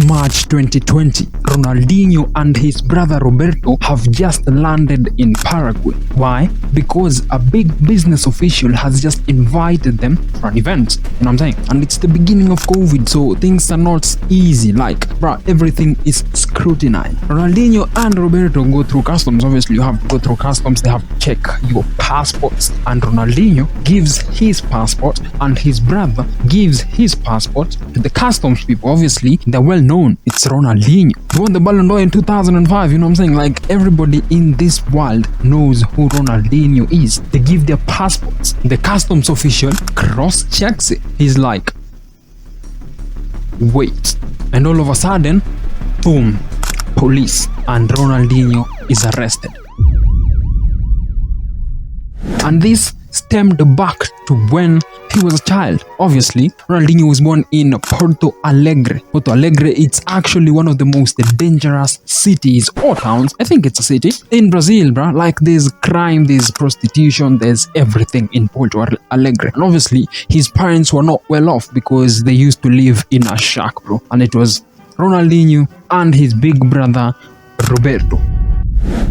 March 2020, Ronaldinho and his brother Roberto have just landed in Paraguay. Why? Because a big business official has just invited them for an event. You know what I'm saying? And it's the beginning of COVID, so things are not easy. Like, bro, everything is scrutinized. Ronaldinho and Roberto go through customs. Obviously, you have to go through customs. They have to check your passports. And Ronaldinho gives his passport, and his brother gives his passport to the customs people. Obviously, they're well known. It's Ronaldinho. He won the Ballon d'Or in 2005. You know what I'm saying? Like, everybody in this world knows who Ronaldinho is. They give their passports. The customs official cross-checks it. He's like, wait. And all of a sudden, boom, police, and Ronaldinho is arrested. And this stemmed back to when he was a child. Obviously, Ronaldinho was born in Porto Alegre. Porto Alegre, it's actually one of the most dangerous cities or towns. I think it's a city in Brazil, bro. Like, there's crime, there's prostitution, there's everything in Porto Alegre. And obviously, his parents were not well off because they used to live in a shack, bro. And it was Ronaldinho and his big brother Roberto.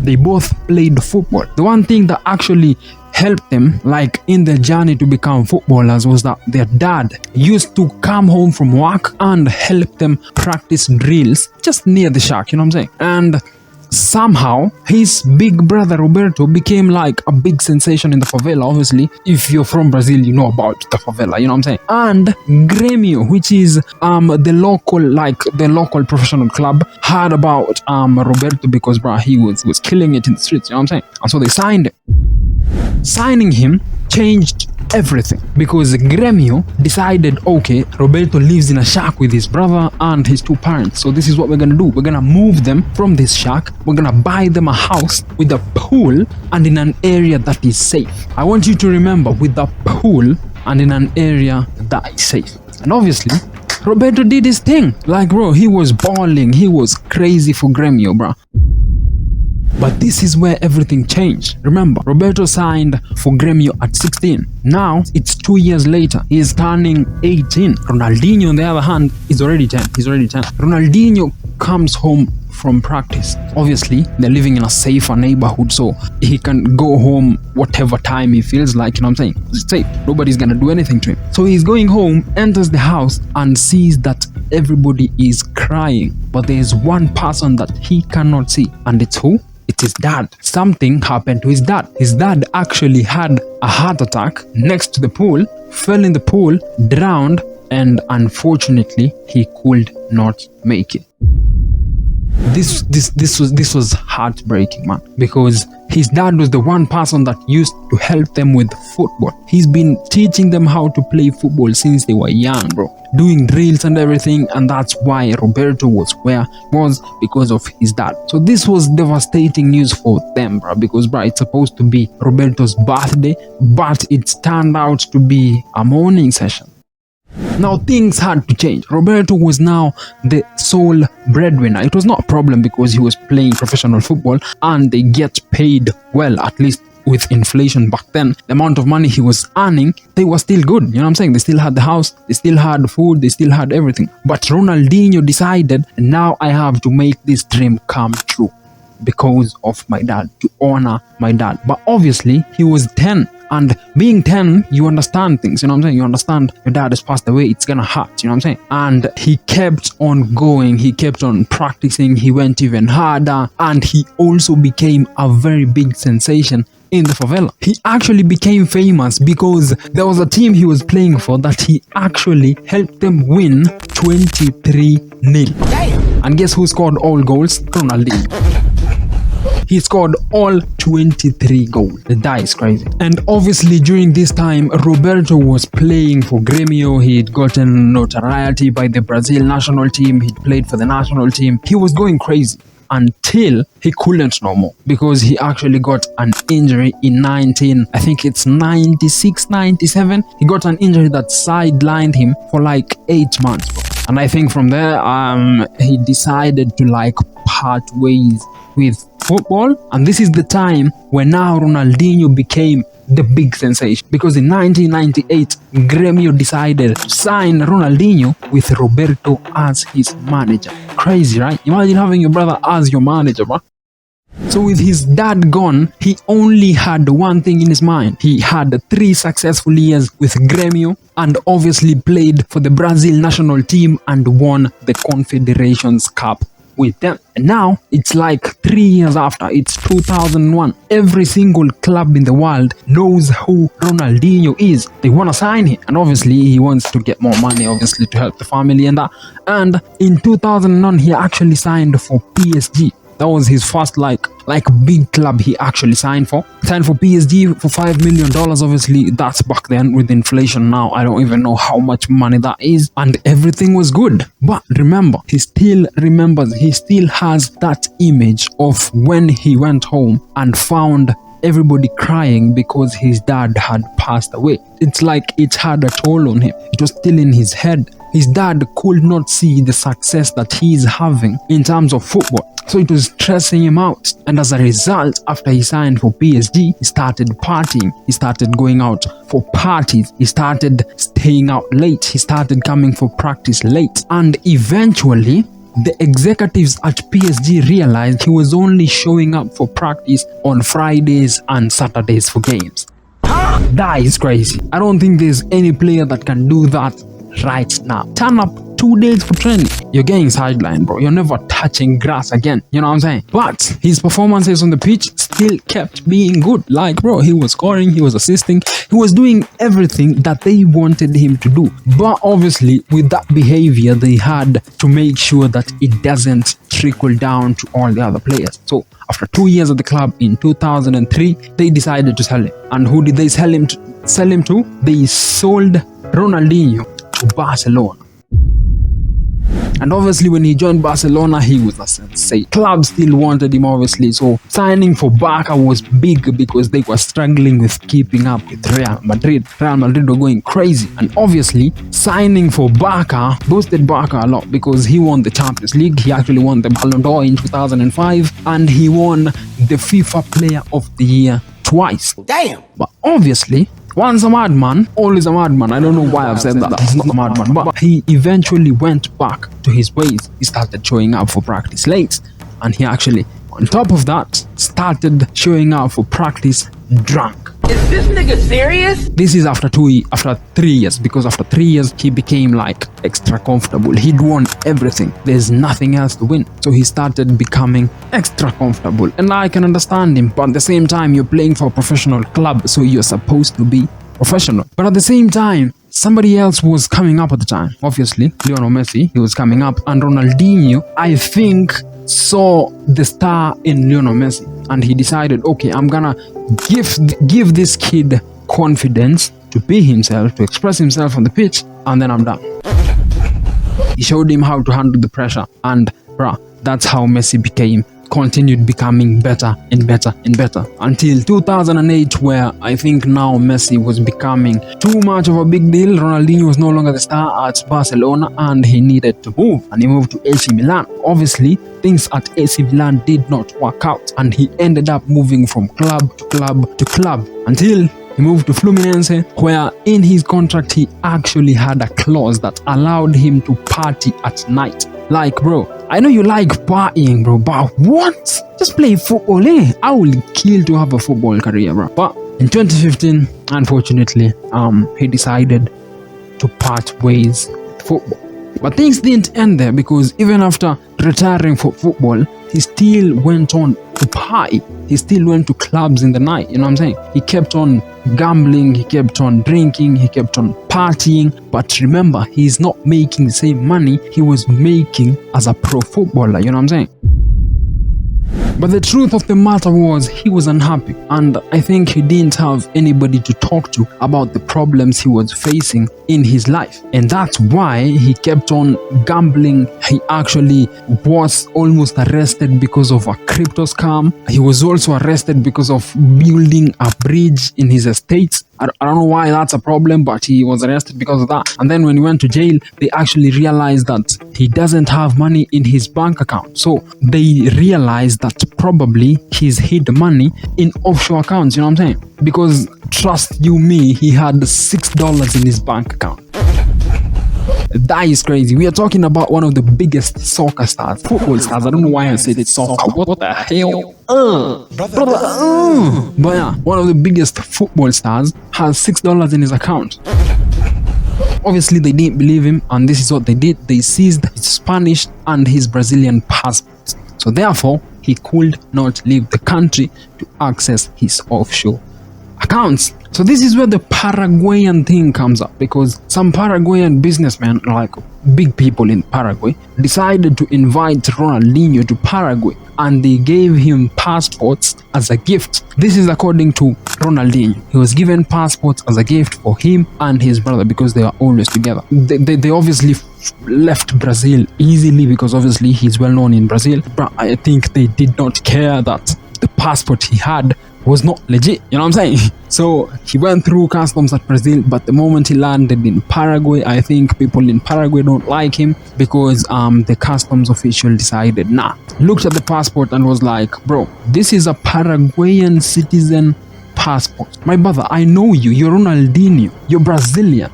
They both played football. The one thing that actually helped them, like, in their journey to become footballers, was that their dad used to come home from work and help them practice drills just near the shack, you know what I'm saying? And somehow his big brother Roberto became like a big sensation in the favela. Obviously, if you're from Brazil, you know about the favela, you know what I'm saying? And Grêmio, which is the local professional club, heard about Roberto because, bro, he was killing it in the streets, you know what I'm saying? And so they signed him. Signing him changed everything because Grêmio decided, okay, Roberto lives in a shack with his brother and his two parents, so this is what we're gonna do. We're gonna move them from this shack. We're gonna buy them a house with a pool and in an area that is safe. I want you to remember, with a pool and in an area that is safe. And obviously, Roberto did his thing. Like, bro, he was balling. He was crazy for Grêmio, bro. But this is where everything changed. Remember, Roberto signed for Grêmio at 16. Now, it's 2 years later. He is turning 18. Ronaldinho, on the other hand, is already 10. He's already 10. Ronaldinho comes home from practice. Obviously, they're living in a safer neighborhood, so he can go home whatever time he feels like, you know what I'm saying? It's safe. Nobody's gonna do anything to him. So he's going home, enters the house, and sees that everybody is crying. But there's one person that he cannot see. And it's who? It's his dad. Something happened to his dad. His dad actually had a heart attack next to the pool, fell in the pool, drowned, and unfortunately, he could not make it. This was heartbreaking, man, because his dad was the one person that used to help them with football. He's been teaching them how to play football since they were young, bro, doing drills and everything, and that's why Roberto was where he was, because of his dad. So this was devastating news for them, bro, because, bro, it's supposed to be Roberto's birthday, but it's turned out to be a mourning session. Now things had to change. Roberto was now the sole breadwinner. It was not a problem because he was playing professional football and they get paid well, at least with inflation back then. The amount of money he was earning, they were still good. You know what I'm saying? They still had the house, they still had food, they still had everything. But Ronaldinho decided, now I have to make this dream come true because of my dad, to honor my dad. But obviously, he was 10. And being 10, you understand things, you know what I'm saying? You understand your dad has passed away, it's gonna hurt, you know what I'm saying? And he kept on going, he kept on practicing, he went even harder, and he also became a very big sensation in the favela. He actually became famous because there was a team he was playing for that he actually helped them win 23-0. And guess who scored all goals? Ronaldinho. He scored all 23 goals. The guy is crazy. And obviously during this time, Roberto was playing for Grêmio. He'd gotten notoriety by the Brazil national team. He'd played for the national team. He was going crazy until he couldn't no more because he actually got an injury in 96, 97. He got an injury that sidelined him for like 8 months. And I think from there, he decided to like part ways with football. And this is the time when now Ronaldinho became the big sensation, because in 1998, Gremio decided to sign Ronaldinho with Roberto as his manager. Crazy, right? Imagine having your brother as your manager, bro. So with his dad gone, he only had one thing in his mind. He had 3 successful years with Gremio and obviously played for the Brazil national team and won the Confederations Cup with them. And now it's like 3 years after, it's 2001. Every single club in the world knows who Ronaldinho is. They want to sign him, and obviously he wants to get more money, obviously, to help the family and that. And in 2001, he actually signed for PSG. That was his first like big club he actually signed for. Signed for PSG for $5 million. Obviously, that's back then. With inflation now, I don't even know how much money that is. And everything was good. But remember, he still remembers, he still has that image of when he went home and found everybody crying because his dad had passed away. It's like it had a toll on him. It was still in his head. His dad could not see the success that he's having in terms of football. So it was stressing him out. And as a result, after he signed for PSG, he started partying. He started going out for parties. He started staying out late. He started coming for practice late. And eventually, the executives at PSG realized he was only showing up for practice on Fridays and Saturdays for games. That is crazy. I don't think there's any player that can do that right now. Turn up 2 days for training, you're getting sidelined, bro. You're never touching grass again. You know what I'm saying? But his performances on the pitch still kept being good. Like, bro, he was scoring, he was assisting, he was doing everything that they wanted him to do. But obviously, with that behavior, they had to make sure that it doesn't trickle down to all the other players. So after 2 years at the club in 2003, they decided to sell him. And who did they sell him to? They sold Ronaldinho to Barcelona. And obviously when he joined Barcelona, he was a sensation. Club still wanted him, obviously. So signing for Barca was big because they were struggling with keeping up with Real Madrid. Real Madrid were going crazy. And obviously signing for Barca boosted Barca a lot because he won the Champions League. He actually won the Ballon d'Or in 2005. And he won the FIFA Player of the Year twice. Damn! But obviously, once a madman, always a madman. I don't know why I've said that. He's not a madman. But he eventually went back to his ways. He started showing up for practice late. And he actually, on top of that, started showing up for practice drunk. Is this nigga serious? This is after 3 years, because after 3 years, he became like extra comfortable. He'd won everything. There's nothing else to win. So he started becoming extra comfortable. And I can understand him, but at the same time, you're playing for a professional club, so you're supposed to be professional. But at the same time, somebody else was coming up at the time. Obviously, Lionel Messi, he was coming up. And Ronaldinho, I think, saw the star in Lionel Messi. And he decided, okay, I'm gonna give this kid confidence to be himself, to express himself on the pitch, and then I'm done. He showed him how to handle the pressure, and bruh, that's how Messi continued becoming better and better and better until 2008, where I think now Messi was becoming too much of a big deal. Ronaldinho was no longer the star at Barcelona and he needed to move, and he moved to AC Milan. Obviously, things at AC Milan did not work out and he ended up moving from club to club to club until he moved to Fluminense, where in his contract he actually had a clause that allowed him to party at night. Like, bro, I know you like partying, bro, but what? Just play football, eh? I will kill to have a football career, bro. But in 2015, unfortunately, he decided to part ways with football. But things didn't end there, because even after retiring from football, he still went on to party. He still went to clubs in the night, you know what I'm saying? He kept on gambling, he kept on drinking, he kept on partying. But remember, he's not making the same money he was making as a pro footballer, you know what I'm saying? But the truth of the matter was, he was unhappy, and I think he didn't have anybody to talk to about the problems he was facing in his life. And that's why he kept on gambling. He actually was almost arrested because of a crypto scam. He was also arrested because of building a bridge in his estate. I don't know why that's a problem, but he was arrested because of that. And then when he went to jail, they actually realized that he doesn't have money in his bank account. So they realized that probably he's hid money in offshore accounts, you know what I'm saying? Because trust you me, he had $6 in his bank account. That is crazy. We are talking about one of the biggest soccer stars, football stars. I don't know why I said it's soccer. What the hell? But yeah, one of the biggest football stars has $6 in his account. Obviously, they didn't believe him, and this is what they did. They seized his Spanish and his Brazilian passports. So therefore, he could not leave the country to access his offshore accounts. So this is where the Paraguayan thing comes up, because some Paraguayan businessmen, like big people in Paraguay, decided to invite Ronaldinho to Paraguay, and they gave him passports as a gift. This is according to Ronaldinho. He was given passports as a gift for him and his brother because they are always together. They obviously left Brazil easily because obviously he's well known in Brazil, but I think they did not care that the passport he had was not legit, you know what I'm saying? So he went through customs at Brazil, but the moment he landed in Paraguay, I think people in Paraguay don't like him because the customs official decided, looked at the passport and was like, bro, this is a Paraguayan citizen passport. My brother, I know you, you're Ronaldinho, you're Brazilian.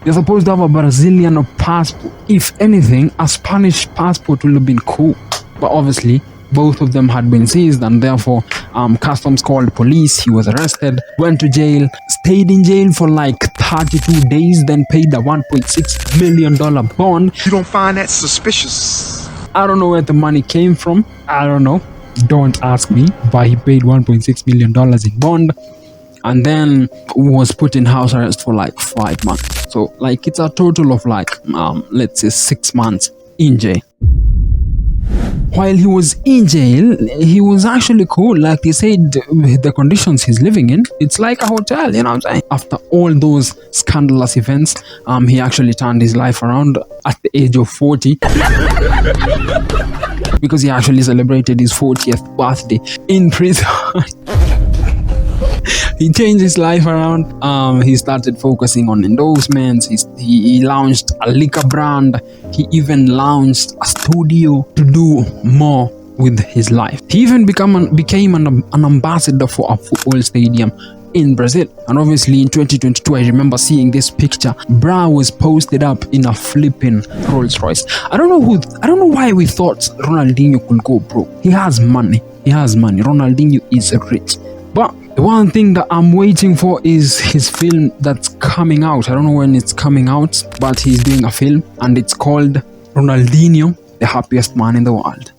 You're supposed to have a Brazilian passport. If anything, a Spanish passport would have been cool. But obviously, both of them had been seized, and therefore customs called police. He was arrested, went to jail, stayed in jail for like 32 days, then paid a $1.6 million bond. You don't find that suspicious? I don't know where the money came from. I don't know. Don't ask me. But he paid $1.6 million in bond, and then was put in house arrest for like 5 months. So like it's a total of like let's say 6 months in jail. While he was in jail, he was actually cool. Like they said, the conditions he's living in, it's like a hotel, you know what I'm saying? After all those scandalous events, he actually turned his life around at the age of 40. Because he actually celebrated his 40th birthday in prison. He changed his life around. He started focusing on endorsements. He launched a liquor brand. He even launched a studio to do more with his life. He even became an ambassador for a football stadium in Brazil. And obviously in 2022, I remember seeing this picture. Bra was posted up in a flipping Rolls Royce. I don't know why we thought Ronaldinho could go broke. He has money. Ronaldinho is rich. But the one thing that I'm waiting for is his film that's coming out. I don't know when it's coming out, but he's doing a film and it's called Ronaldinho, the happiest man in the world.